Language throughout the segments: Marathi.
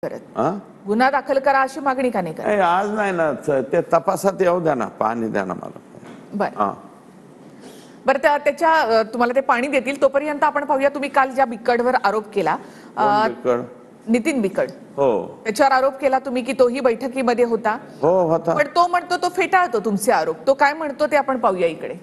करत हा? गुन्हा दाखल करा अशी मागणी का नाही करत? नाही, आज नाही ना, ते तपासात येऊ द्या ना, पाणी द्या ना मला. बर हा. बर त्याच्या तुम्हाला ते पाणी देतील तोपर्यंत आपण पाहूया. तुम्ही काल ज्या बिक्कडवर आरोप केला, कोण बिक्कड? नितीन बिक्कड, हो त्याच्यावर आरोप केला तुम्ही की तोही बैठकीमध्ये होता. हो होता. पण तो म्हणतो, तो फेटाळतो तुमचे आरोप. तो काय म्हणतो ते आपण पाहूया इकडे.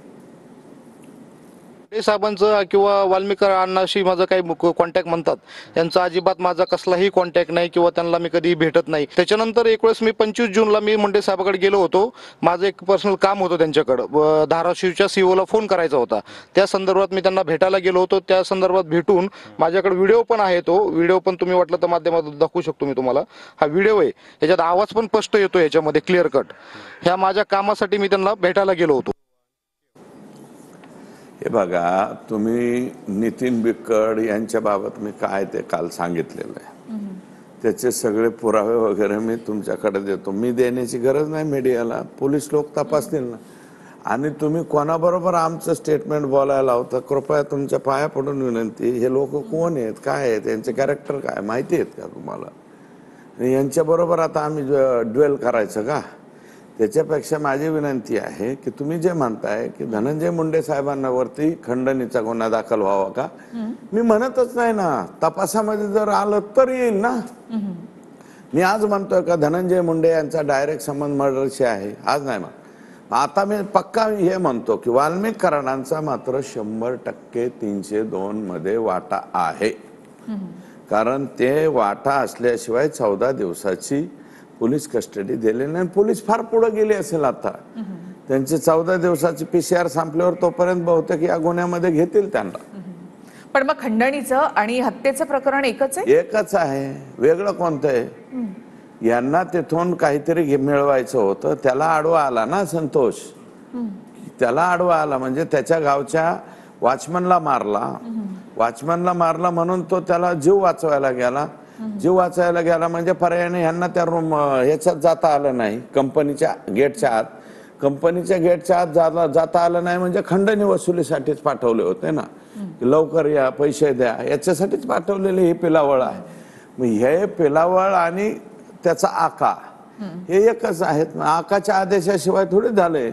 साहेबांचं किंवा वाल्मिक अण्णाशी माझं काही कॉन्टॅक्ट म्हणतात, त्यांचा अजिबात माझा कसलाही कॉन्टॅक्ट नाही किंवा त्यांना मी कधी भेटत नाही. त्याच्यानंतर एक वेळेस मी 25 जूनला मी मुंडे साहेबाकडे गेलो होतो. माझं एक पर्सनल काम होतं त्यांच्याकडं, धाराशिवच्या सीओला फोन करायचा होता. त्या संदर्भात मी त्यांना भेटायला गेलो होतो. त्या संदर्भात भेटून माझ्याकडे व्हिडिओ पण आहे. तो व्हिडिओ पण तुम्ही वाटलं तर माध्यमातून दाखवू शकतो मी तुम्हाला. हा व्हिडिओ आहे, याच्यात आवाज पण स्पष्ट येतो, याच्यामध्ये क्लिअर कट. ह्या माझ्या कामासाठी मी त्यांना भेटायला गेलो होतो. हे बघा, तुम्ही नितीन बिक्कड यांच्या बाबत मी काय ते काल सांगितलेलं आहे, त्याचे सगळे पुरावे वगैरे मी तुमच्याकडे देतो. मी देण्याची गरज नाही मीडियाला, पोलीस लोक तपासतील ना. आणि तुम्ही कोणाबरोबर आमचं स्टेटमेंट बोलायला लावता, कृपया तुमच्या पाया पडून विनंती, हे लोक कोण आहेत, काय आहेत, यांचे कॅरेक्टर काय माहिती आहेत का तुम्हाला? यांच्याबरोबर आता आम्ही ड्वेल करायचं का? त्याच्यापेक्षा माझी विनंती आहे की तुम्ही जे म्हणताय की धनंजय मुंडे साहेबांवरती खंडणीचा गुन्हा दाखल व्हावा का, मी म्हणतच नाही ना. तपासामध्ये जर आलं तर येईल ना. मी आज म्हणतोय का धनंजय मुंडे यांचा डायरेक्ट संबंध मर्डरशी आहे? आज नाही म्हणत. आता मी पक्का हे म्हणतो की वाल्मिक कराडांचा मात्र 100% 302 मध्ये वाटा आहे. कारण ते वाटा असल्याशिवाय 14 दिवसाची पोलीस कस्टडी दिली नाही. पोलीस फार पुढे गेले असेल आता. त्यांची 14 दिवसाची PCR संपल्यावर तोपर्यंत बहुतेक या गुन्ह्यामध्ये घेतील त्यांना. पण मग खंडणीचं आणि हत्येचं प्रकरण एकच आहे? एकच आहे, वेगळं कोणतं आहे? यांना तिथून काहीतरी मिळवायचं होतं, त्याला आडवा आला ना संतोष. त्याला आडवा आला म्हणजे त्याच्या गावच्या वॉचमनला मारला. वॉचमनला मारला म्हणून तो त्याला जीव वाचवायला गेला. जीव वाचायला गेला म्हणजे पर्यायाने यांना त्या रूम ह्याच्यात जाता आलं नाही, कंपनीच्या गेटच्या आत. कंपनीच्या गेटच्या आत जाता आलं नाही म्हणजे खंडणी वसुलीसाठीच पाठवले होते ना, लवकर या, पैसे द्या, याच्यासाठीच पाठवलेले हे पिलावळ आहे. मग हे पिलावळ आणि त्याचा आका हे एकच आहेत. आकाच्या आदेशाशिवाय थोडे झाले.